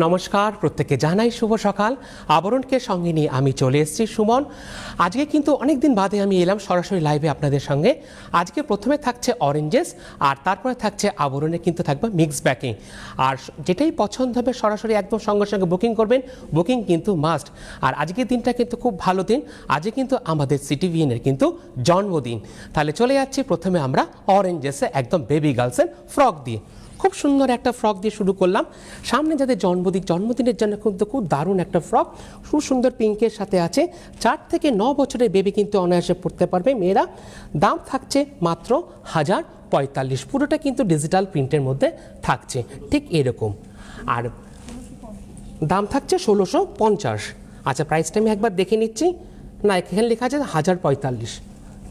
নমস্কার, প্রত্যেককে জানাই শুভ সকাল। আবরণকে সঙ্গে নিয়ে আমি চলে এসেছি সুমন। আজকে কিন্তু অনেক দিন বাদে আমি এলাম সরাসরি লাইভে আপনাদের সঙ্গে। আজকে প্রথমে থাকছে অরেঞ্জেস, আর তারপরে থাকছে আবরণে কিন্তু থাকবে মিক্স ব্যাকিং। আর যেটাই পছন্দ হবে সরাসরি একদম সঙ্গে সঙ্গে বুকিং করবেন, বুকিং কিন্তু মাস্ট। আর আজকের দিনটা কিন্তু খুব ভালো দিন, আজকে কিন্তু আমাদের সিটিভিএনের কিন্তু জন্মদিন। তাহলে চলে যাচ্ছি প্রথমে আমরা অরেঞ্জেসে একদম বেবি গার্লসের ফ্রক দিয়ে। খুব সুন্দর একটা ফ্রক দিয়ে শুরু করলাম। সামনে যাদের জন্মদিনের জন্য কিন্তু খুব দারুণ একটা ফ্রক, খুব সুন্দর পিঙ্কের সাথে আছে। 4 থেকে 9 বছরের বেবি কিন্তু অনায়াসে পড়তে পারবে মেয়েরা। দাম থাকছে মাত্র 1045। পুরোটা কিন্তু ডিজিটাল প্রিন্টের মধ্যে থাকছে ঠিক এরকম। আর দাম থাকছে 1650। আচ্ছা, প্রাইসটা আমি একবার দেখে নিচ্ছি। না, এখানে লেখা আছে 1045,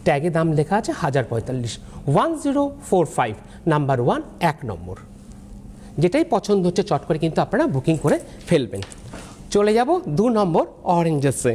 ট্যাগে দাম লেখা আছে 1045। 1045 নাম্বার 1, 1 নম্বর। যেটাই পছন্দ হচ্ছে চট করে কিন্তু আপনারা বুকিং করে ফেলবেন। চলে যাব 2 নম্বর অরেঞ্জেসে,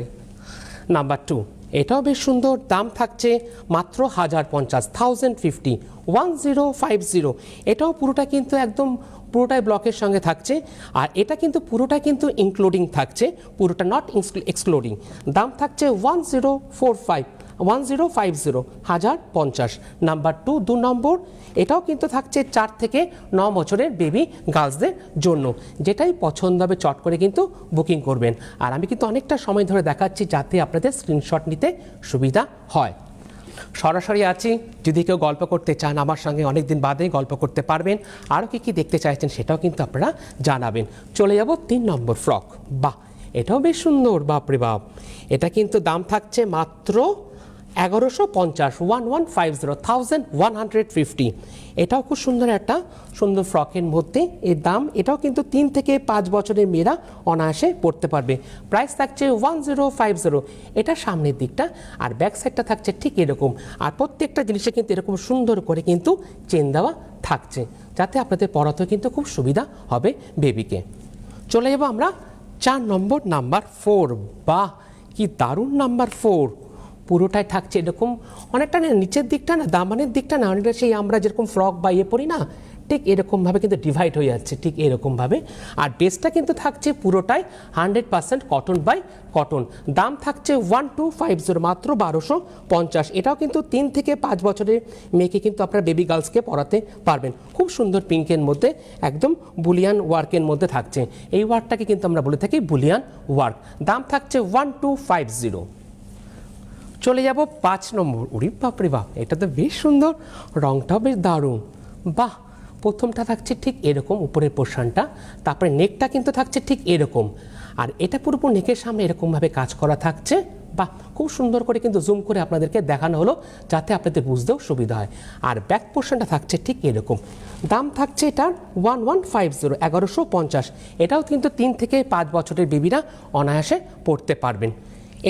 নাম্বার 2। এটাও বেশ সুন্দর, দাম থাকছে মাত্র 1050, 1050, 1050। এটাও পুরোটা কিন্তু একদম পুরোটাই ব্লকের সঙ্গে থাকছে। আর এটা কিন্তু পুরোটা কিন্তু ইনক্লুডিং থাকছে, পুরোটা নট এক্সক্লুডিং। দাম থাকছে 1045, 1050, 1050 নাম্বার 2, 2 নম্বর। এটাও কিন্তু থাকছে 4 থেকে 9 বছরের বেবি গার্লসদের জন্য। যেটাই পছন্দ হবে চট করে কিন্তু বুকিং করবেন। আর আমি কিন্তু অনেকটা সময় ধরে দেখাচ্ছি যাতে আপনাদের স্ক্রিনশট নিতে সুবিধা হয়। সরাসরি আছি, যদি কেউ গল্প করতে চান আমার সঙ্গে অনেক দিন বাদে গল্প করতে পারবেন। আরও কী দেখতে চাইছেন সেটাও কিন্তু আপনারা জানাবেন। চলে যাব 3 নম্বর ফ্রক। বাহ, এটাও বেশ সুন্দর, বাপরে বাপ। এটা কিন্তু দাম থাকছে মাত্র 1150, 1150, 1150। এটাও খুব সুন্দর একটা সুন্দর ফ্রকের মধ্যে এর দাম। এটাও কিন্তু 3 থেকে 5 বছরের মেয়েরা অনায়াসে পড়তে পারবে। প্রাইস থাকছে 1050। এটা সামনের দিকটা, আর ব্যাক সাইডটা থাকছে ঠিক এরকম। আর প্রত্যেকটা জিনিসে কিন্তু এরকম সুন্দর করে কিন্তু চেন দেওয়া থাকছে, যাতে আপনাদের পড়াতেও কিন্তু খুব সুবিধা হবে বেবিকে। চলে যাব আমরা 4 নম্বর, নাম্বার 4। বাহ, কি দারুণ নাম্বার 4। পুরোটাই থাকছে এরকম অনেকটা না, নিচের দিকটা না, দামানের দিকটা না, অনেকটা সেই আমরা যেরকম ফ্রক বা পরি না, ঠিক এরকমভাবে কিন্তু ডিভাইড হয়ে যাচ্ছে ঠিক এরকমভাবে। আর ড্রেসটা কিন্তু থাকছে পুরোটাই 100% কটন বাই কটন। দাম থাকছে 1250, মাত্র 1250। এটাও কিন্তু 3 থেকে 5 বছরের মেয়েকে কিন্তু আপনারা বেবি গার্লসকে পরাতে পারবেন। খুব সুন্দর পিঙ্কের মধ্যে একদম বুলিয়ান ওয়ার্কের মধ্যে থাকছে। এই ওয়ার্কটাকে কিন্তু আমরা বলে থাকি বুলিয়ান ওয়ার্ক। দাম থাকছে 1250। চলে যাব 5 নম্বর। উড়ি বাপরে বাপ, এটা তো বেশ সুন্দর, রংটাও বেশ দারুণ। বাহ, প্রথমটা থাকছে ঠিক এরকম উপরের পোর্শনটা, তারপরে নেকটা কিন্তু থাকছে ঠিক এরকম। আর এটা পুরোপুরি নেকের সামনে এরকমভাবে কাজ করা থাকছে। বাহ, খুব সুন্দর করে কিন্তু জুম করে আপনাদেরকে দেখানো হলো যাতে আপনাদের বুঝতেও সুবিধা হয়। আর ব্যাক পোর্শনটা থাকছে ঠিক এরকম। দাম থাকছে এটার 1150, 1150। এটাও কিন্তু 3 থেকে 5 বছরের বেবিরা অনায়াসে পড়তে পারবেন।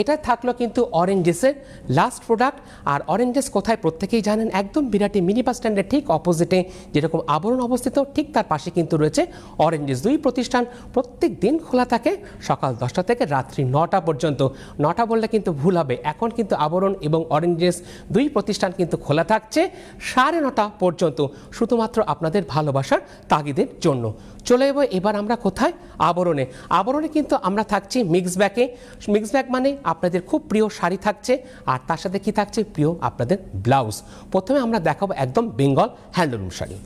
এটা থাকলো কিন্তু অরেঞ্জেসের লাস্ট প্রোডাক্ট। আর অরেঞ্জেস কোথায় প্রত্যেকেই জানেন, একদম বিরাটি মিনি বাস স্ট্যান্ডের ঠিক অপোজিটে যেরকম আবরণ অবস্থিত, ঠিক তার পাশে কিন্তু রয়েছে অরেঞ্জেস। 2 প্রতিষ্ঠান প্রত্যেক দিন খোলা থাকে, সকাল 10টা থেকে রাত্রি 9টা পর্যন্ত। 9টা বললে কিন্তু ভুল হবে, এখন কিন্তু আবরণ এবং অরেঞ্জেস 2 প্রতিষ্ঠান কিন্তু খোলা থাকছে 9:30 পর্যন্ত, শুধুমাত্র আপনাদের ভালোবাসার তাগিদের জন্য। চলে যাবো এবার আমরা কোথায়, আবরণে। আবরণে কিন্তু আমরা থাকছি মিক্স ব্যাগে। মিক্স ব্যাগ মানে আপনাদের খুব প্রিয় শাড়ি থাকছে, আর তার সাথে কি থাকছে, প্রিয় আপনাদের ব্লাউজ। প্রথমে আমরা দেখাবো একদম বেঙ্গল হ্যান্ডলুম শাড়ি।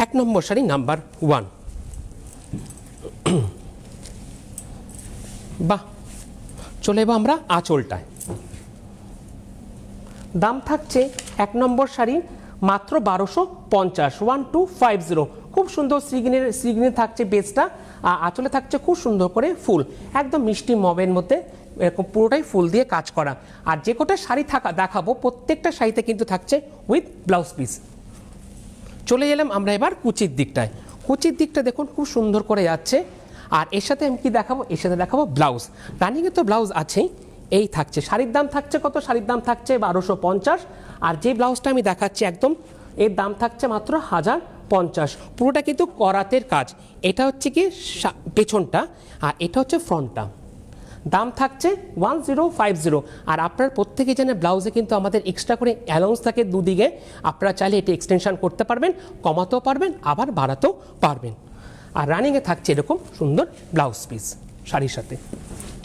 1 নম্বর শাড়ি, নাম্বার 1। বাহ, চলে যাবো আমরা আঁচলটায়। দাম থাকছে 1 নম্বর শাড়ি মাত্র 1250, 1250। খুব সুন্দর শ্রীগ্রিনের থাকছে বেসটা, আর আঁচলে থাকছে খুব সুন্দর করে ফুল, একদম মিষ্টি মবের মধ্যে এরকম পুরোটাই ফুল দিয়ে কাজ করা। আর যে কটা শাড়ি দেখাবো প্রত্যেকটা শাড়িতে কিন্তু থাকছে উইথ ব্লাউজ পিস। চলে গেলাম আমরা এবার কুচির দিকটায়। কুচির দিকটা দেখুন খুব সুন্দর করে যাচ্ছে। আর এর সাথে আমি কি দেখাবো, এর সাথে দেখাবো ব্লাউজ। রানিংয়ে তো ব্লাউজ আছেই। এই থাকছে শাড়ির দাম থাকছে কত, শাড়ির দাম থাকছে 1250। আর যে ব্লাউজটা আমি দেখাচ্ছি একদম, এর দাম থাকছে মাত্র 1050। পুরোটা কিন্তু করাতের কাজ। এটা হচ্ছে কি পেছনটা, আর এটা হচ্ছে ফ্রন্টটা। দাম থাকছে 1050। আর আপনার প্রত্যেকে জানে ব্লাউজে কিন্তু আমাদের এক্সট্রা করে অ্যালাউন্স থাকে দুদিকে, আপনারা চাইলে এটি এক্সটেনশন করতে পারবেন, কমাতেও পারবেন, আবার বাড়াতেও পারবেন। আর রানিংয়ে থাকছে এরকম সুন্দর ব্লাউজ পিস শাড়ির সাথে।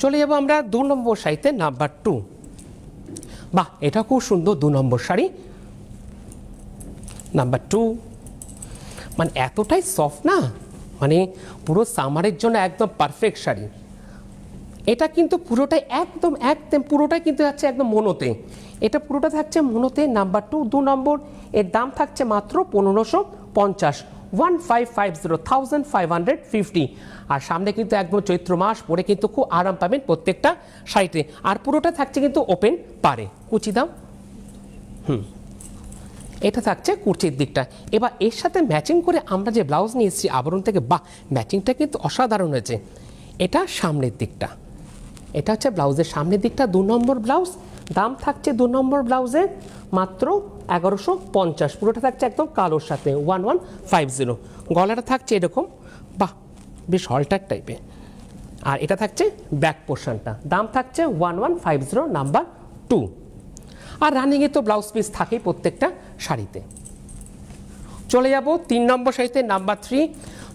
চলে যাবো আমরা 2 নম্বর শাড়িতে, নাম্বার 2। বাহ, এটা খুব সুন্দর 2 নম্বর শাড়ি, নাম্বার 2। মানে এতটাই সফট না, মানে পুরো সামারের জন্য একদম পারফেক্ট শাড়ি। এটা কিন্তু পুরোটাই একদম পুরোটাই কিন্তু যাচ্ছে একদম মোনোতে, এটা পুরোটা থাকছে মোনোতে। নাম্বার 2 2 নম্বর, এর দাম থাকছে মাত্র 1550, 1550। আর সামনে কিন্তু একদম চৈত্র মাস, পরে কিন্তু খুব আরাম পাবেন প্রত্যেকটা শাড়িতে। আর পুরোটা থাকছে কিন্তু ওপেন পারে, কুচি দাম। এটা থাকছে কুচির দিকটা। এবার এর সাথে ম্যাচিং করে আমরা যে ব্লাউজ নিয়ে এসেছি আবরণ থেকে, বাহ, ম্যাচিংটা কিন্তু অসাধারণ হয়েছে। এটা সামনের দিকটা, এটা হচ্ছে ব্লাউজের সামনের দিকটা, 2 নম্বর ব্লাউজ। দাম থাকছে 2 নম্বর ব্লাউজে মাত্র 1150, পুরোটা থাকছে একদম কালোর সাথে 1150। গলাটা থাকছে এরকম, বাহ, বেশ হলটার টাইপের। আর এটা থাকছে ব্যাক পোর্শনটা, দাম থাকছে 1150, নাম্বার 2। আর রানিংয়ে তো ব্লাউজ পিস থাকেই প্রত্যেকটা শাড়িতে। চলে যাব 3 নম্বর শাড়িতে, নাম্বার 3।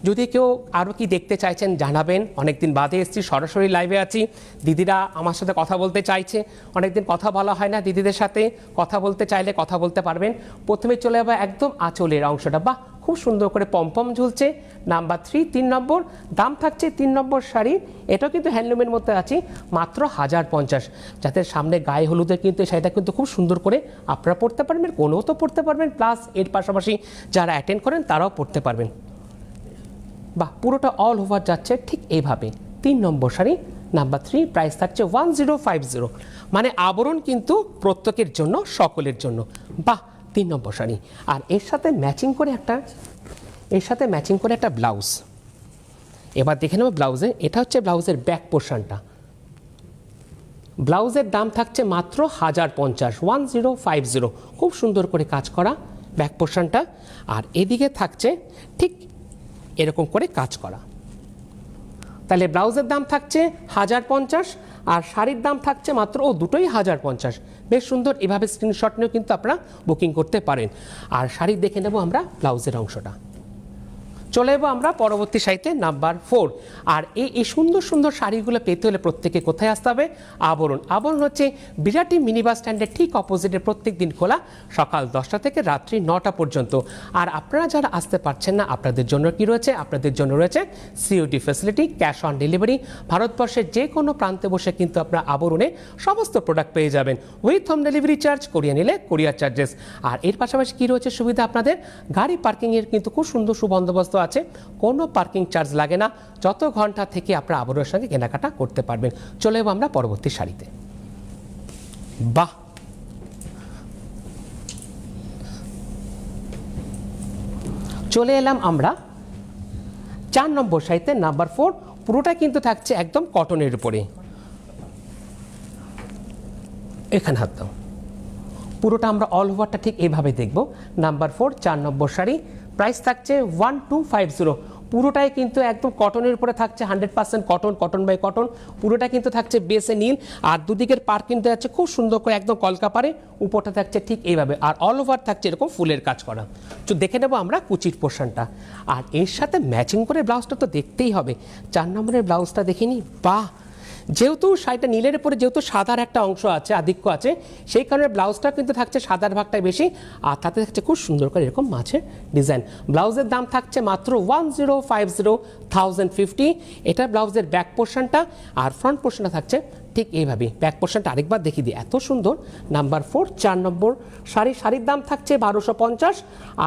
যদি কেউ আরও কি দেখতে চাইছেন জানাবেন, অনেকদিন বাদে এসেছি, সরাসরি লাইভে আছি, দিদিরা আমার সাথে কথা বলতে চাইছে, অনেকদিন কথা বলা হয় না, দিদিদের সাথে কথা বলতে চাইলে কথা বলতে পারবেন। প্রথমে চলে যাবো একদম আঁচলের অংশটা, বাহ, খুব সুন্দর করে পমপম ঝুলছে, নাম্বার 3 3 নম্বর। দাম থাকছে 3 নম্বর শাড়ি, এটাও কিন্তু হ্যান্ডলুমের মধ্যে আছে, মাত্র 1050। যাদের সামনে গায়ে হলুদের কিন্তু এই শাড়িটা কিন্তু খুব সুন্দর করে আপনারা পরতে পারবেন, কোনও তো পরতে পারবেন, প্লাস এর পাশাপাশি যারা অ্যাটেন্ড করেন তারাও পরতে পারবেন। বাহ, পুরোটা অল ওভার যাচ্ছে ঠিক এইভাবে। 3 নম্বর শাড়ি, নাম্বার 3, প্রাইস থাকছে 1050। মানে আবরণ কিন্তু প্রত্যেকের জন্য, সকলের জন্য। বাহ, 3 নম্বর শাড়ি। আর এর সাথে ম্যাচিং করে একটা ব্লাউজ। এবার দেখে নেব ব্লাউজে, এটা হচ্ছে ব্লাউজের ব্যাক পোর্শনটা। ব্লাউজের দাম থাকছে মাত্র 1050, 1050। খুব সুন্দর করে কাজ করা ব্যাক পোর্শনটা। আর এদিকে থাকছে ঠিক এরকম করে কাজ করা। তাহলে ব্লাউজের দাম থাকছে 1050, আর শাড়ির দাম থাকছে মাত্র দুটোই 1050। বেশ সুন্দর, এভাবে স্ক্রিনশট নিয়েও কিন্তু আপনারা বুকিং করতে পারেন। আর শাড়ি দেখে নেব আমরা ব্লাউজের অংশটা। চলে যাবো আমরা পরবর্তী শাড়িতে, নাম্বার 4। আর এই সুন্দর সুন্দর শাড়িগুলো পেতে হলে প্রত্যেকে কোথায় আসতে হবে? আবরণ। আবরণ হচ্ছে বিরাটি মিনি বাস স্ট্যান্ডের ঠিক অপোজিটে, প্রত্যেক দিন খোলা সকাল 10টা থেকে রাত্রি 9টা পর্যন্ত। আর আপনারা যারা আসতে পারছেন না, আপনাদের জন্য কি রয়েছে? আপনাদের জন্য রয়েছে COD facility, cash on delivery. ভারতবর্ষের যে কোনো প্রান্তে বসে কিন্তু আপনারা আবরণে সমস্ত প্রোডাক্ট পেয়ে যাবেন, with home delivery charge, Korea নিলে কোরিয়ার চার্জেস। আর এর পাশাপাশি কি রয়েছে সুবিধা? আপনাদের গাড়ি পার্কিংয়ের কিন্তু খুব সুন্দর সুবন্দোবস্ত আছে, কোনো পার্কিং চার্জ লাগে না, যত ঘন্টা থেকে আপনারা আবরণের সঙ্গে কেনাকাটা করতে পারবেন। চলে যাবো আমরা পরবর্তী শাড়িতে। বাহ, চলে এলাম আমরা 4 নম্বর শাড়িতে, নাম্বার 4। পুরোটা কিন্তু থাকছে একদম কটনের উপরে। এখানে হাত দাও। পুরোটা আমরা অল ওভারটা ঠিক এইভাবে দেখব। নাম্বার 4, 4 নম্বর শাড়ি, প্রাইস থাকছে 1250। পুরোটাই কিন্তু একদম কটনের উপরে থাকছে, 100% কটন, কটন বাই কটন। পুরোটা কিন্তু থাকছে বেসে নীল, আর দুদিকের পার কিন্তু যাচ্ছে খুব সুন্দর করে একদম কলকাপারে, উপরটা থাকছে ঠিক এইভাবে, আর অল ওভার থাকছে এরকম ফুলের কাজ করা। তো দেখে নেবো আমরা কুচির পোর্শনটা। আর এর সাথে ম্যাচিং করে ব্লাউজটা তো দেখতেই হবে। 4 নম্বরের ব্লাউজটা দেখিনি, বাহ, যেহেতু শাড়িটা নীলের উপরে যেহেতু সাদার একটা অংশ আছে, আধিক্য আছে, সেই কারণে ব্লাউজটা কিন্তু থাকছে সাদার ভাগটাই বেশি, আর তাতে থাকছে খুব সুন্দর করে এরকম মাছের ডিজাইন। ব্লাউজের দাম থাকছে মাত্র 1050। এটা ব্লাউজের ব্যাক পোর্শনটা, আর ফ্রন্ট পোর্শনটা থাকছে ঠিক এইভাবে। ব্যাক পোর্শনটা আরেকবার দেখিয়ে দিই, এত সুন্দর। নাম্বার 4, 4 নম্বর শাড়ি, শাড়ির দাম থাকছে 1250,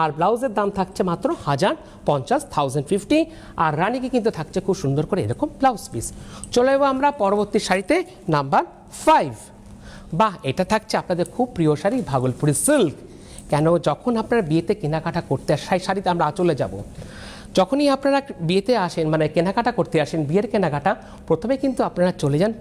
আর ব্লাউজের দাম থাকছে মাত্র 1050। আর রানীকে কিন্তু থাকছে খুব সুন্দর করে এরকম ব্লাউজ পিস। চলে যাবো আমরা পরবর্তী শাড়িতে, নাম্বার 5। বাহ, এটা থাকছে আপনাদের খুব প্রিয় শাড়ি, ভাগলপুরি সিল্ক। কেন, যখন আপনারা বিয়েতে কেনাকাটা করতে আসেন, শাড়িতে আমরা চলে যাব, যখনই আপনারা বিয়েতে আসেন, মানে কেনাকাটা করতে আসেন, বিয়ের কেনাকাটা, প্রথমে কিন্তু আপনারা চলে যান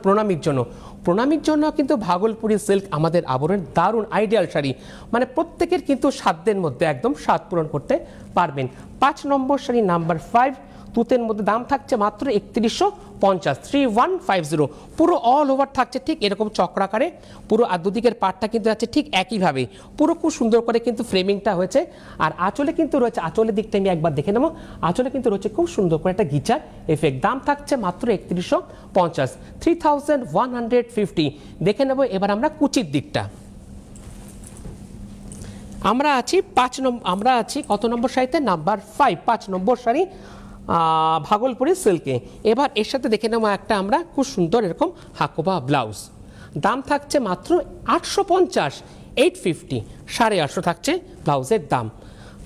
প্রণামীর জন্য। প্রণামীর জন্য কিন্তু ভাগলপুরি সিল্ক আমাদের আবরণের দারুণ আইডিয়াল শাড়ি, মানে প্রত্যেকের কিন্তু সাধ্যের মধ্যে একদম স্বাদ পূরণ করতে পারবেন। 5 নম্বর শাড়ি, নাম্বার 5। তুতের মধ্যে দাম থাকছে মাত্র 3150, 3150। পুরো অল ওভার থাকছে ঠিক এরকম চক্রাকারে, পুরো আর দুদিকের পাটটা কিন্তু যাচ্ছে ঠিক একইভাবে, পুরো খুব সুন্দর করে কিন্তু ফ্রেমিংটা হয়েছে। আর আঁচলে কিন্তু রয়েছে, আঁচলের দিকটা আমি একবার দেখে নেবো, আঁচলে কিন্তু রয়েছে খুব সুন্দর করে একটা গিচার এফেক্ট। দাম থাকছে মাত্র 3150, 3150। দেখে নেবো এবার আমরা কুচির দিকটা। আমরা আছি আমরা আছি কত নম্বর শাড়িতে? নাম্বার 5, 5 নম্বর শাড়ি ভাগলপুরি সিল্কে। এবার এর সাথে দেখে নেবো একটা আমরা খুব সুন্দর এরকম হাকোবা ব্লাউজ। দাম থাকছে মাত্র 850, 850, 850 থাকছে ব্লাউজের দাম।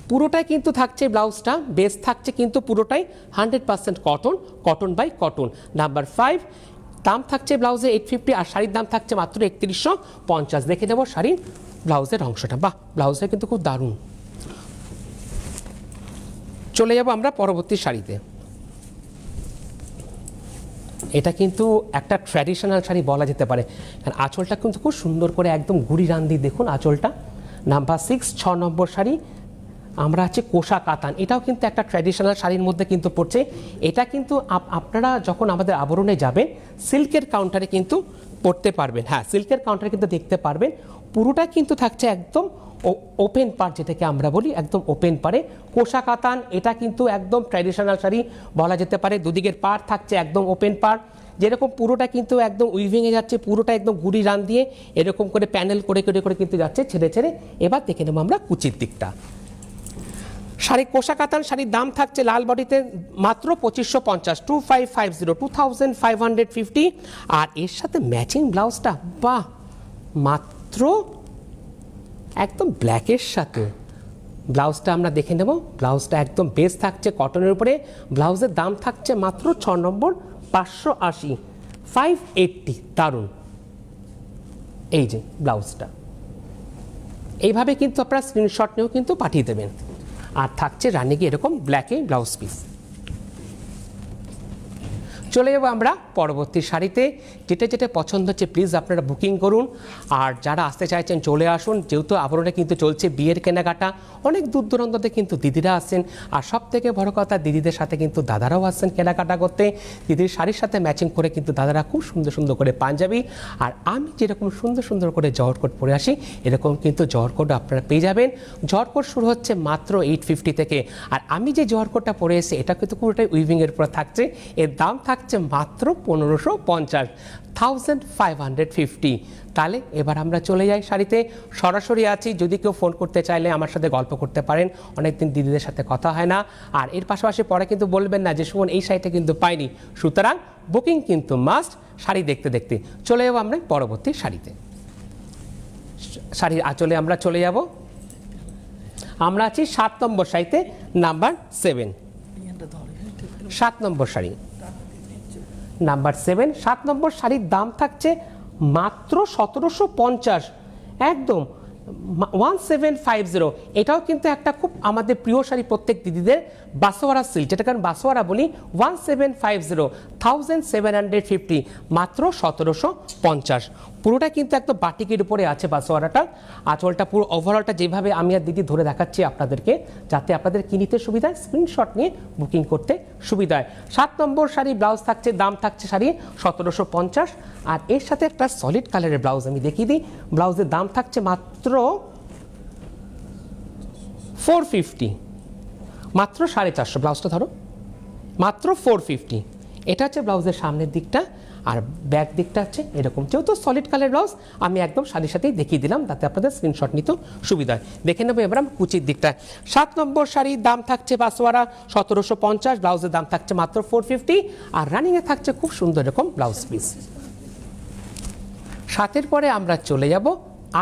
পুরোটাই কিন্তু থাকছে ব্লাউজটা, বেস থাকছে কিন্তু পুরোটাই 100% cotton, cotton by cotton. Number 5, দাম থাকছে ব্লাউজে 850 আর শাড়ির দাম থাকছে মাত্র 3150। দেখে নেব শাড়ির ব্লাউজের অংশটা। বাহ, ব্লাউজটা কিন্তু খুব দারুণ। চলে যাব আমরা পরবর্তী শাড়িতে। এটা কিন্তু একটা ট্র্যাডিশনাল শাড়ি বলা যেতে পারে, কারণ আঁচলটা কিন্তু খুব সুন্দর করে একদম গুড়ি রান্দি, দেখুন আঁচলটা। নাম্বার 6, 6 নম্বর শাড়ি আমরা আছি কোষা কাতান। এটাও কিন্তু একটা ট্র্যাডিশনাল শাড়ির মধ্যে কিন্তু পড়ছে। এটা কিন্তু আপনারা যখন আমাদের আবরণে যাবেন সিল্কের কাউন্টারে কিন্তু পড়তে পারবেন। হ্যাঁ, সিল্কের কাউন্টারে কিন্তু দেখতে পারবেন। পুরোটা কিন্তু থাকছে একদম ওপেন পার, যেটাকে আমরা বলি একদম ওপেন পারে কোষা কাতান। এটা কিন্তু একদম ট্র্যাডিশনাল শাড়ি বলা যেতে পারে। দুদিকের পার থাকছে একদম ওপেন পার, যেরকম পুরোটা কিন্তু একদম উইভিংয়ে যাচ্ছে, পুরোটা একদম গুড়ি রান দিয়ে এরকম করে প্যানেল করে করে করে কিন্তু যাচ্ছে ছেড়ে ছেড়ে। এবার দেখে নেবো আমরা কুচির দিকটা। শাড়ি কোষা কাতান, শাড়ির দাম থাকছে লাল বডিতে মাত্র 2550, 2550, 2550। আর এর সাথে ম্যাচিং ব্লাউজটা, বাহ, মাত্র একদম ব্ল্যাকের সাথে ব্লাউজটা আমরা দেখে নেব। ব্লাউজটা একদম বেস থাকছে কটনের উপরে। ব্লাউজের দাম থাকছে মাত্র 6 নম্বর 580, 580। দারুণ। এই যে ব্লাউজটা, এইভাবে কিন্তু আপনারা স্ক্রিনশট নিয়েও কিন্তু পাঠিয়ে দেবেন। আর থাকছে রানিকে এরকম ব্ল্যাকে ব্লাউজ পিস। চলে যাবো আমরা পরবর্তী শাড়িতে। যেটা যেটা পছন্দ হচ্ছে প্লিজ আপনারা বুকিং করুন। আর যারা আসতে চাইছেন চলে আসুন, যেহেতু আবরণে কিন্তু চলছে বিয়ের কেনাকাটা, অনেক দূর দূরান্ততে কিন্তু দিদিরা আসছেন। আর সব থেকে বড় কথা, দিদিদের সাথে কিন্তু দাদারাও আসছেন কেনাকাটা করতে। দিদির শাড়ির সাথে ম্যাচিং করে কিন্তু দাদারা খুব সুন্দর সুন্দর করে পাঞ্জাবি, আর আমি যেরকম সুন্দর সুন্দর করে জহর কোট পরে আসি এরকম কিন্তু জহর কোট আপনারা পেয়ে যাবেন। জহর কোট শুরু হচ্ছে মাত্র 850 থেকে। আর আমি যে জহর কোটটা পরে এসেছি এটা কিন্তু পুরোটাই উইভিংয়ের উপর থাকছে। এর দাম থাকছে মাত্র 1550, 1550। তাহলে এবার আমরা চলে যাই শাড়িতে। সরাসরি আছি, যদি কেউ ফোন করতে চাইলে আমার সাথে গল্প করতে পারেন, অনেকদিন দিদিদের সাথে কথা হয় না। আর এর পাশাপাশি পরে কিন্তু বলবেন না যে সুমন এই শাড়িটা কিন্তু পাইনি। সুতরাং বুকিং কিন্তু মাস্ট। শাড়ি দেখতে দেখতে চলে যাবো আমরা পরবর্তী শাড়িতে। শাড়ির আঁচলে আমরা চলে যাব। আমরা আছি 7 নম্বর শাড়িতে, নাম্বার 7। 7 নম্বর শাড়ি, নাম্বার 7। 7 নম্বর শাড়ির দাম থাকছে মাত্র 1750, একদম 1750। এটাও কিন্তু একটা খুব আমাদের প্রিয় শাড়ি প্রত্যেক দিদিদের, বাসোয়ারা সিল্ক, যেটাকে আমি বাসোয়ারা বলি। 1750, 1750, মাত্র 1750। পুরোটা কিন্তু একদম বাটিকের উপরে আছে বাসোয়ারাটা। আঁচলটা পুরো ওভারঅলটা যেভাবে আমি আর দিদি ধরে দেখাচ্ছি আপনাদেরকে, যাতে আপনাদের কিনতে সুবিধায় স্ক্রিনশট নিয়ে বুকিং করতে সুবিধায়। 7 নম্বর শাড়ি, ব্লাউজ থাকছে, দাম থাকছে শাড়ি 1750। আর এর সাথে একটা সলিড কালারের ব্লাউজ আমি দেখিয়ে দিই। ব্লাউজের দাম থাকছে মাত্র 450, মাত্র 450। ব্লাউজটা ধরো, মাত্র 450। এটা হচ্ছে ব্লাউজের সামনের দিকটা, আর ব্যাক দিকটা হচ্ছে এরকম। যেহেতু সলিড কালার ব্লাউজ আমি একদম শাড়ির সাথেই দেখিয়ে দিলাম, তাতে আপনাদের স্ক্রিনশট নিতেও সুবিধা হয়। দেখে নেবো এবার আমি কুচির দিকটা। 7 নম্বর শাড়ির দাম থাকছে বাসোয়ারা 1750, ব্লাউজের দাম থাকছে মাত্র 450। আর রানিংয়ে থাকছে খুব সুন্দর এরকম ব্লাউজ পিস। 7-এর পরে আমরা চলে যাব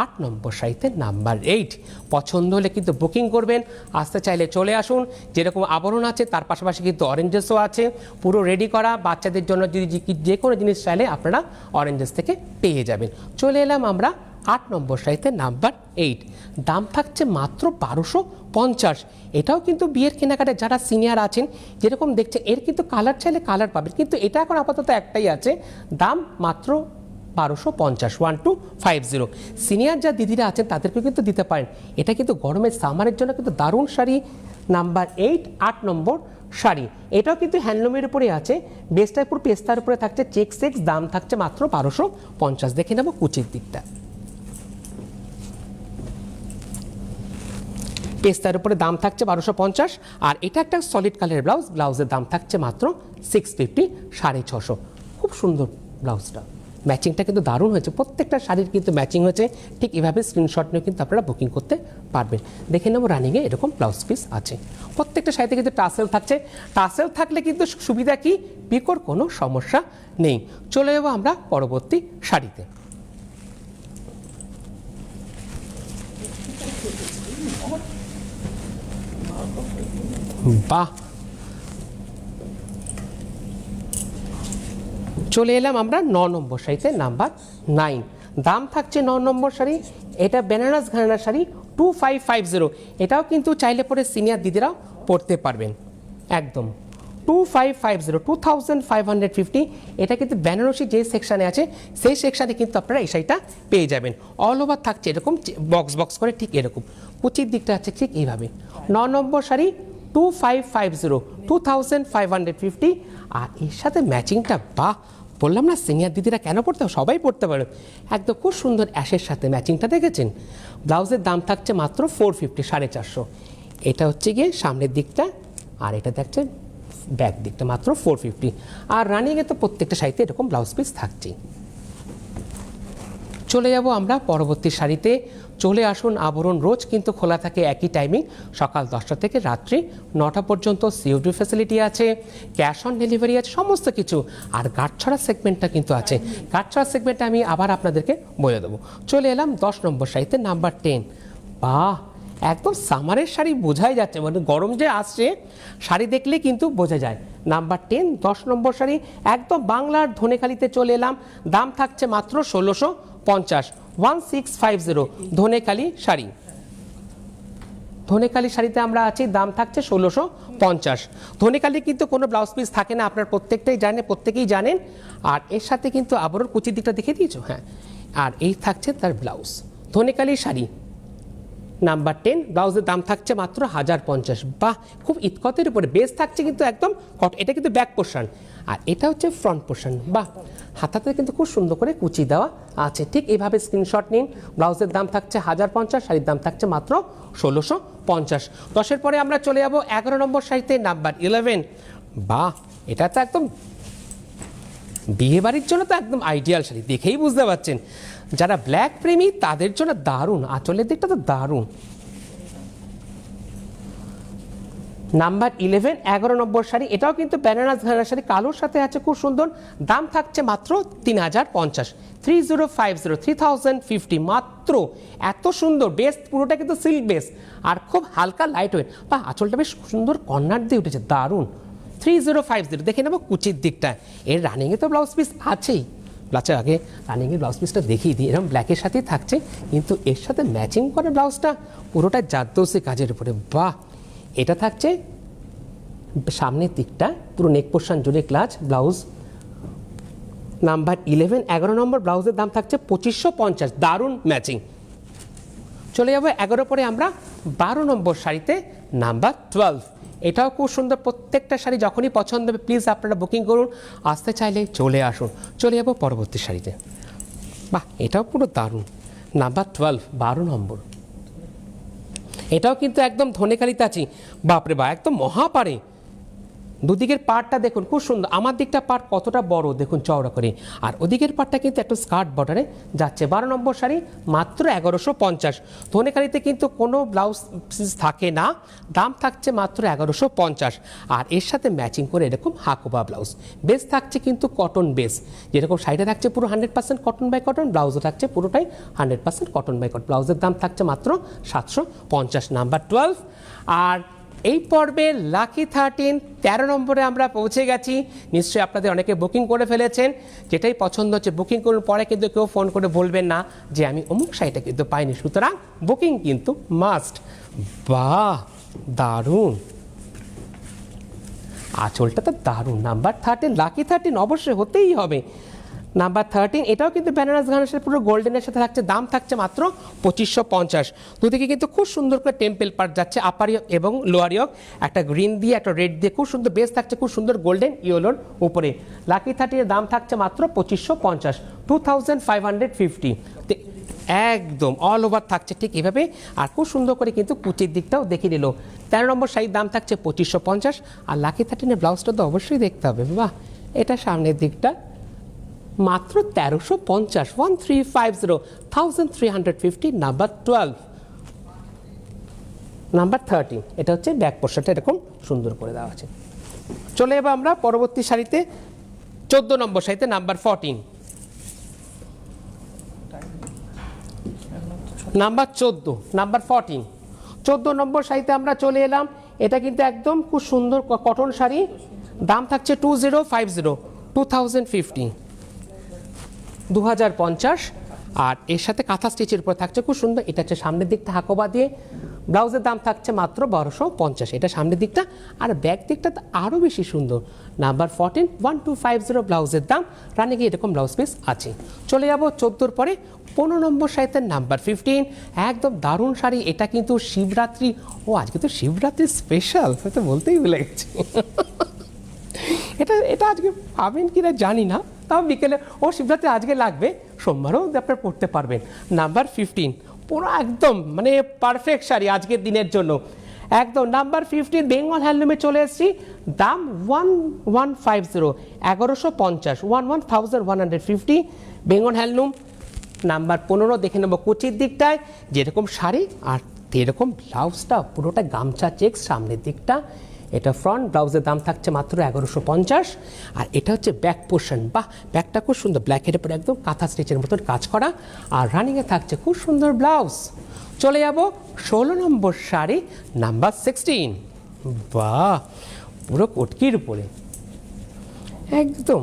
8 নম্বর শাড়িতে, নাম্বার 8। পছন্দ হলে কিন্তু বুকিং করবেন, আসতে চাইলে চলে আসুন। যেরকম আবরণ আছে তার পাশাপাশি কিন্তু অরেঞ্জেসও আছে, পুরো রেডি করা। বাচ্চাদের জন্য যদি যে কোনো জিনিস চাইলে আপনারা অরেঞ্জেস থেকে পেয়ে যাবেন। চলে এলাম আমরা 8 নম্বর শাড়িতে, নাম্বার 8। দাম থাকছে মাত্র 1250। এটাও কিন্তু বিয়ের কেনাকাটায় যারা সিনিয়র আছেন, যেরকম দেখছে, এর কিন্তু কালার চাইলে কালার পাবেন, কিন্তু এটা এখন আপাতত একটাই আছে। দাম মাত্র 1250 1250। সিনিয়র যা দিদিরা আছেন তাদেরকেও কিন্তু দিতে পারেন। এটা কিন্তু গরমের সামারের জন্য কিন্তু দারুণ শাড়ি। নাম্বার 8 8 নম্বর শাড়ি, এটাও কিন্তু হ্যান্ডলুমের উপরে আছে, বেসটা পুরো পেস্তার উপরে থাকছে চেক সেক্স, দাম থাকছে মাত্র 1250। দেখে নেব কুচির দিকটা, পেস্তার উপরে দাম থাকছে 1250। আর এটা একটা সলিড কালারের ব্লাউজ, ব্লাউজের দাম থাকছে মাত্র 650 650। খুব সুন্দর ব্লাউজটা, ম্যাচিংটা কিন্তু দারুণ হয়েছে, প্রত্যেকটা শাড়ির কিন্তু ম্যাচিং হয়েছে। ঠিক এভাবে স্ক্রিনশট নিয়ে কিন্তু আপনারা বুকিং করতে পারবেন। দেখে নেব রানিংয়ে এরকম ব্লাউজ পিস আছে, প্রত্যেকটা শাড়িতে কিন্তু টাসেল থাকছে। টাসেল থাকলে কিন্তু সুবিধা কি, পিকোর কোনো সমস্যা নেই। চলে যাবো আমরা পরবর্তী শাড়িতে। বাহ, চলে এলাম আমরা 9 নম্বর শাড়িতে, নাম্বার 9। দাম থাকছে 9 নম্বর শাড়ি, এটা বেনারস ঘরানার শাড়ি 2550। এটাও কিন্তু চাইলে পরে সিনিয়র দিদিরাও পরতে পারবেন একদম। 2550 2550। এটা কিন্তু বেনারসি যে সেকশানে আছে সেই সেকশানে কিন্তু আপনারা এই শাড়িটা পেয়ে যাবেন। অল ওভার থাকছে এরকম বক্স বক্স করে, ঠিক এরকম কুচির দিকটা আছে ঠিক এইভাবে। 9 নম্বর শাড়ি 2550 2550। আর এর সাথে ম্যাচিংটা, বাহ, বললাম না সিনিয়র দিদিরা কেন পড়তে হবে, সবাই পড়তে পারে একদম। খুব সুন্দর অ্যাশের সাথে ম্যাচিংটা দেখেছেন। ব্লাউজের দাম থাকছে মাত্র 450 450। এটা হচ্ছে গিয়ে সামনের দিকটা, আর এটা দেখছেন ব্যাক দিকটা, মাত্র 450। আর রানিংয়ে তো প্রত্যেকটা শাড়িতে এরকম ব্লাউজ পিস থাকছেই। চলে যাব আমরা পরবর্তী শাড়িতে। চলে আসুন আবরণ, রোজ কিন্তু খোলা থাকে একই টাইমিং, সকাল 10টা থেকে রাত্রি 9টা পর্যন্ত। সিওডি ফ্যাসিলিটি আছে, ক্যাশ অন ডেলিভারি আছে, সমস্ত কিছু। আর গাঁটছড়া সেগমেন্টটা কিন্তু আছে, গাঁটছড়া সেগমেন্টটা আমি আবার আপনাদেরকে বলে দেবো। চলে এলাম 10 নম্বর শাড়িতে, নাম্বার 10। বাহ, একদম সামারের শাড়ি, বোঝাই যাচ্ছে, মানে গরম যে আসছে শাড়ি দেখলে কিন্তু বোঝা যায়। নাম্বার 10 10 নম্বর শাড়ি, একদম বাংলার ধনেখালিতে চলে এলাম। দাম থাকছে মাত্র 1650 1650। ধনেখালি শাড়ি, ধনেখালি শাড়িতে আমরা আছি, দাম থাকছে 1650। ধনেখালি কিন্তু কোনো ব্লাউজ পিস থাকে না, আপনার প্রত্যেকেই জানেন। আর এর সাথে কিন্তু আবারও কুচির দিকটা দেখে দিয়েছো, হ্যাঁ। আর এই থাকছে তার ব্লাউজ, ধনেখালি শাড়ি নাম্বার 10। ব্লাউজের দাম থাকছে মাত্র 1050। বাহ, খুব ইতকতের উপরে বেস থাকছে কিন্তু একদম। এটা কিন্তু ব্যাক পোর্শন, আর এটা হচ্ছে ফ্রন্ট পোর্শন। বাহ, হাতাতে কিন্তু খুব সুন্দর করে কুচি দেওয়া আছে, ঠিক এইভাবে স্ক্রিনশট নিন। ব্লাউজের দাম থাকছে 1050, শাড়ির দাম থাকছে মাত্র 1650। 10-এর পরে আমরা চলে যাব 11 নম্বর শাড়িতে, নাম্বার 11। বাহ, এটা তো একদম বিয়ে বাড়ির জন্য তো একদম আইডিয়াল শাড়ি, দেখেই বুঝতে পারছেন। যারা ব্ল্যাক প্রেমী তাদের জন্য দারুণ, আঁচলের দিকটা তো দারুণ। নাম্বার 11 11 নম্বর শাড়ি, এটাও কিন্তু বেনারস ঘরানার শাড়ি, কালোর সাথে আছে, খুব সুন্দর। দাম থাকছে মাত্র 3050 3050 3050 মাত্র। এত সুন্দর বেস, পুরোটা কিন্তু সিল্ক বেস আর খুব হালকা লাইট ওয়েট। বা আঁচলটা বেশ সুন্দর কর্নার দিয়ে উঠেছে, দারুণ। 3050। দেখে নেবো কুচির দিকটা, এর রানিংয়ে তো ব্লাউজ পিস আছেই। আগে রানিংয়ের ব্লাউজ পিসটা দেখিয়ে দিই, এরকম ব্ল্যাকের সাথেই থাকছে, কিন্তু এর সাথে ম্যাচিং করে ব্লাউজটা পুরোটা জারদৌসি কাজের উপরে। বাহ, এটা থাকছে সামনের দিকটা পুরো নেক পোর্শন জুড়ে ক্লাচ ব্লাউজ। নাম্বার 11 11 নম্বর, ব্লাউজের দাম থাকছে 2550। দারুণ ম্যাচিং। চলে যাবো 11 পরে আমরা 12 নম্বর শাড়িতে, নাম্বার 12। এটাও খুব সুন্দর, প্রত্যেকটা শাড়ি যখনই পছন্দ হবে প্লিজ আপনারা বুকিং করুন, আসতে চাইলে চলে আসুন। চলে যাবো পরবর্তী শাড়িতে। বাহ, এটাও পুরো দারুণ, নাম্বার 12 12 নম্বর। এটাও কিন্তু একদম ধনেখালিতে আছি, বাপরে বা, একদম মহাপারে। দুদিকের পাড়টা দেখুন খুব সুন্দর, আমার দিকটা পাড় কতটা বড় দেখুন, চওড়া করে। আর ওদিকের পাড়টা কিন্তু একটু স্কার্ট বর্ডারে যাচ্ছে। 12 নম্বর শাড়ি মাত্র 1150। ধনেখালিতে কিন্তু কোনো ব্লাউজ পিস থাকে না, দাম থাকছে মাত্র 1150। আর এর সাথে ম্যাচিং করে এরকম হাকোবা ব্লাউজ, বেস থাকছে কিন্তু কটন বেস। যেরকম শাড়িটা থাকছে পুরো 100% কটন বাই কটন, ব্লাউজও থাকছে পুরোটাই 100% কটন বাই কটন। ব্লাউজের দাম থাকছে মাত্র 750। নাম্বার 12। আর এই পর্বের লাকি 13 13 নম্বরে আমরা পৌঁছে গেছি। নিশ্চয়ই আপনাদের অনেকে বুকিং করে ফেলেছেন, যেটাই পছন্দ হচ্ছে বুকিং করুন। পরে কিন্তু কেউ ফোন করে বলবেন না যে আমি অমুক শাড়িটা কিন্তু পাইনি, সুতরাং বুকিং কিন্তু মাস্ট। বাহ, দারুণ, আঁচলটা তো দারুণ। নাম্বার 13 লাকি 13 অবশ্যই হতেই হবে। নাম্বার 13, এটাও কিন্তু বেনারস গার্মেন্টসের পুরো গোল্ডেনের সাথে থাকছে, দাম থাকছে মাত্র 2550। দুদিকে কিন্তু খুব সুন্দর করে টেম্পল পার্ট যাচ্ছে, আপার ইয়ক এবং লোয়ার ইয়ক, একটা গ্রিন দিয়ে একটা রেড দিয়ে খুব সুন্দর বেস থাকছে, খুব সুন্দর গোল্ডেন ইয়েলোর উপরে। লাকি 30 এর দাম থাকছে মাত্র 2550, 2550। একদম অল ওভার থাকছে ঠিক এভাবে, আর খুব সুন্দর করে কিন্তু কুচির দিকটাও দেখিয়ে দিল। 13 নম্বর শাড়ির দাম থাকছে 2550, আর লাকি 13 ব্লাউজটা তো অবশ্যই দেখতে হবে। বাহ, এটা সামনের দিকটা মাত্র 1350, 1350, 1350। নাম্বার 12, নাম্বার 13, এটা হচ্ছে ব্যাক পোর্শনটা এরকম সুন্দর করে দেওয়া আছে। চলে যাবো আমরা পরবর্তী শাড়িতে, 14 নম্বর শাড়িতে, নাম্বার 14, নাম্বার 14, নাম্বার 14, 14 নম্বর শাড়িতে আমরা চলে এলাম। এটা কিন্তু একদম খুব সুন্দর কটন শাড়ি, দাম থাকছে 2050, 2050, 2050। আর এর সাথে কাঁথা স্টিচের উপর থাকছে খুব সুন্দর, এটা হচ্ছে সামনের দিকটা হাকোবা দিয়ে। ব্লাউজের দাম থাকছে মাত্র 1250, এটা সামনের দিকটা, আর ব্যাক দিকটা তো আরও বেশি সুন্দর। নাম্বার 14, 1250 ব্লাউজের দাম, রানিংয়ে এরকম ব্লাউজ পিস আছে। চলে যাবো 14 পরে 15 নম্বর শাড়িতে, নাম্বার 15, একদম দারুণ শাড়ি। এটা কিন্তু শিবরাত্রি, ও আজকে তো শিবরাত্রি স্পেশাল, হয়তো বলতেই ভুলে গেছি। এটা আজকে পাবেন কিনা জানি না, তাও বিকেলে, ও শিবরাত্রি আজকে লাগবে, সোমবারও আপনারা পড়তে পারবেন। নাম্বার 15, পুরো একদম মানে পারফেক্ট শাড়ি আজকের দিনের জন্য একদম। নাম্বার 15, বেঙ্গল হ্যান্ডলুমে চলে এসেছি, দাম 1150, 1150, 1150, বেঙ্গল হ্যান্ডলুম। নাম্বার 15, দেখে নেবো কুচির দিকটায় যেরকম শাড়ি, আর এরকম ব্লাউজটা পুরোটা গামছা চেক্স সামনের দিকটা। এটা ফ্রন্ট, ব্লাউজের দাম থাকছে মাত্র 1150। আর এটা হচ্ছে ব্যাক পোর্শন, বাহ, ব্যাকটা খুব সুন্দর, ব্ল্যাকের উপরে একদম কাঁথা স্টিচের মতন কাজ করা, আর রানিংয়ে থাকছে খুব সুন্দর ব্লাউজ। চলে যাব 16 নম্বর শাড়ি, নাম্বার 16, বাহ, পুরো কটকির উপরে একদম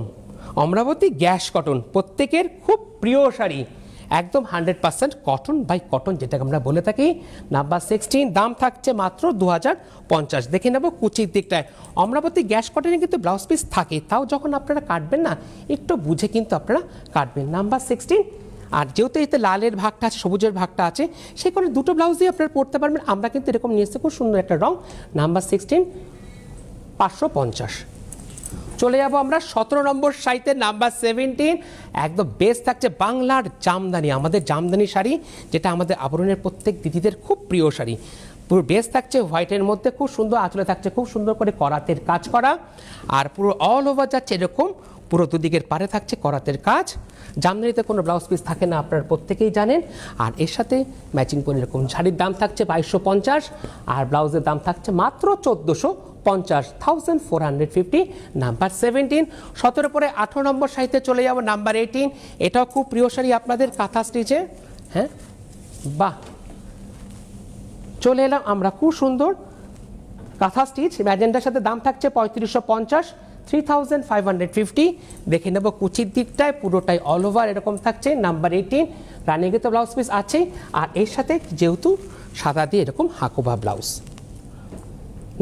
অমরাবতী গ্যাস কটন, প্রত্যেকের খুব প্রিয় শাড়ি, একদম 100% কটন বাই কটন যেটাকে আমরা বলে থাকি। নাম্বার 16, দাম থাকছে মাত্র 2050। দেখে নেব কুচির দিকটায়, অমরাবতী গ্যাস কটনে কিন্তু ব্লাউজ পিস থাকে, তাও যখন আপনারা কাটবেন না একটু বুঝে কিন্তু আপনারা কাটবেন। নাম্বার 16, আর যেহেতু এতে লালের ভাগটা আছে, সবুজের ভাগটা আছে, সেই কারণে দুটো ব্লাউজ দিয়ে আপনারা পরতে পারবেন। আমরা কিন্তু এরকম নিয়ে এসেছি খুব সুন্দর একটা রং। নাম্বার 16, 550। চলে যাব আমরা 17 নম্বর শাড়িতে, নাম্বার 17, একদম বেস্ট থাকছে বাংলার জামদানি, আমাদের জামদানি শাড়ি, যেটা আমাদের আবরণের প্রত্যেক দিদিদের খুব প্রিয় শাড়ি। পুরো বেস্ট থাকছে হোয়াইটের মধ্যে, খুব সুন্দর আঁচলে থাকছে খুব সুন্দর করে করাতের কাজ করা, আর পুরো অল ওভার যাচ্ছে এরকম, পুরো দুদিকের পারে থাকছে করাতের কাজ। জামদানিতে কোনো ব্লাউজ পিস থাকে না, আপনারা প্রত্যেকেই জানেন। আর এর সাথে ম্যাচিং করে এরকম শাড়ির দাম থাকছে 2250, আর ব্লাউজের দাম থাকছে মাত্র 1450, 1450। নাম্বার 17, 17 পরে 18 নম্বর শাড়িতে চলে যাব, নাম্বার 18, এটাও খুব প্রিয় শাড়ি আপনাদের, কাঁথা স্টিচে, হ্যাঁ, বাহ, চলে এলাম আমরা খুব সুন্দর কাঁথা স্টিচ ম্যাজেন্ডার সাথে, দাম থাকছে 3550, 3550। দেখে নেব কুচির দিকটায়, পুরোটাই অল ওভার এরকম থাকছে। নাম্বার 18, রানিংয়ে তো ব্লাউজ পিস আছে, আর এর সাথে যেহেতু সাদা দিয়ে এরকম হাকোবা ব্লাউজ।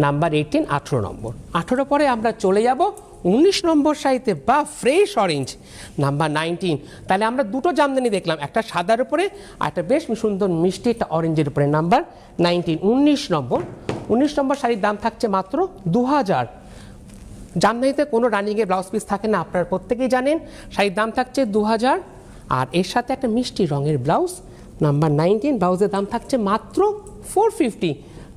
নাম্বার 18, 18 নম্বর। 18 পরে আমরা চলে যাব 19 নম্বর শাড়িতে, বা ফ্রেশ অরেঞ্জ, নাম্বার 19। তাহলে আমরা দুটো জামদানি দেখলাম, একটা সাদার উপরে আর একটা বেশ সুন্দর মিষ্টি একটা অরেঞ্জের উপরে। নাম্বার 19, 19 নম্বর। 19 নম্বর শাড়ির দাম থাকছে মাত্র 2000। জামদানিতে কোনো রানিংয়ে ব্লাউজ পিস থাকে না, আপনারা প্রত্যেকেই জানেন। শাড়ির দাম থাকছে 2000, আর এর সাথে একটা মিষ্টি রঙের ব্লাউজ। নাম্বার 19, ব্লাউজের দাম থাকছে মাত্র 450।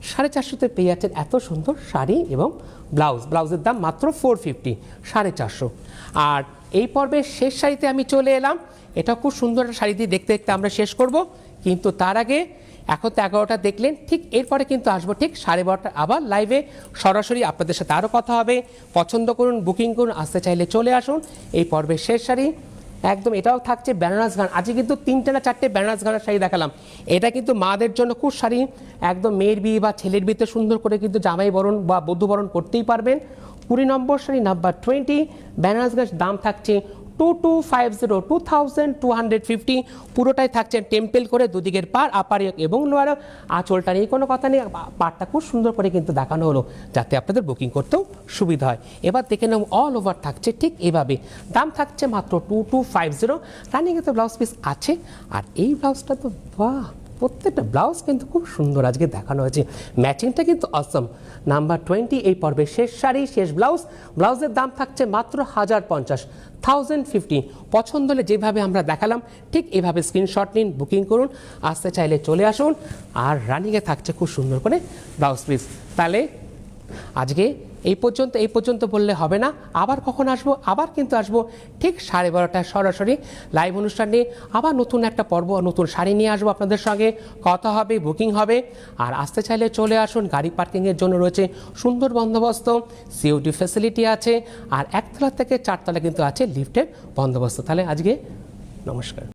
450 পেয়ে যাচ্ছেন এত সুন্দর শাড়ি এবং ব্লাউজ। ব্লাউজের দাম মাত্র 450, 450। আর এই পর্বের শেষ শাড়িতে আমি চলে এলাম, এটা খুব সুন্দর একটা শাড়ি দিয়ে দেখতে দেখতে আমরা শেষ করব, কিন্তু তার আগে এখন তো 11টা দেখলেন, ঠিক এরপরে কিন্তু আসবো ঠিক 12:30 আবার লাইভে সরাসরি আপনাদের সাথে আরও কথা হবে। পছন্দ করুন, বুকিং করুন, আসতে চাইলে চলে আসুন। এই পর্বের শেষ শাড়ি একদম, এটাও থাকছে বেনারস গান। আজকে কিন্তু 3টে না 4টে বেনারস গানের শাড়ি দেখালাম। এটা কিন্তু মাদের জন্য খুব শাড়ি, একদম মেয়ের বিয়ে বা ছেলের বিয়েতে সুন্দর করে কিন্তু জামাই বরণ বা বধূ বরণ করতেই পারবেন। 20 নম্বর শাড়ি, নাম্বার 20, বেনারস গান, দাম থাকছে 2250 2250 পুরোটাই থাকছে টেম্পেল করে, দুদিকের পার আপার এবং লোয়ার। আঁচলটা নিয়ে কোনো কথা নেই, পাড়টা খুব সুন্দর করে কিন্তু দেখানো হলো যাতে আপনাদের বুকিং করতেও সুবিধা হয়। এবার দেখে নেব অল ওভার থাকছে ঠিক এভাবে, দাম থাকছে মাত্র 2250। রানিংয়ে তো ব্লাউজ পিস আছে, আর এই ব্লাউজটা তো বাহ, প্রত্যেকটা ব্লাউজ কিন্তু খুব সুন্দর আজকে দেখানো হয়েছে, ম্যাচিংটা কিন্তু অসম। নাম্বার 20 এই পর্বের শেষ শাড়ি, শেষ ব্লাউজ। ব্লাউজের দাম থাকছে মাত্র 1050, 1050। পছন্দ হলে যেভাবে আমরা দেখালাম ঠিক এভাবে স্ক্রিনশট নিন, বুকিং করুন, আসতে চাইলে চলে আসুন। আর রানিংয়ে থাকছে খুব সুন্দর করে ব্লাউজ পিস। তাহলে আজকে এই পর্যন্ত বললে হবে না, আবার কখন আসবো? আবার কিন্তু আসবো ঠিক 12:30টায় সরাসরি লাইভ অনুষ্ঠান নিয়ে। আবার নতুন একটা পর্ব, নতুন শাড়ি নিয়ে আসবো আপনাদের সঙ্গে, কথা হবে, বুকিং হবে। আর আসতে চাইলে চলে আসুন, গাড়ি পার্কিংয়ের জন্য রয়েছে সুন্দর বন্দোবস্ত, সিওডি ফ্যাসিলিটি আছে, আর 1তলা থেকে 4তলা কিন্তু আছে লিফটের বন্দোবস্ত। তাহলে আজকে নমস্কার।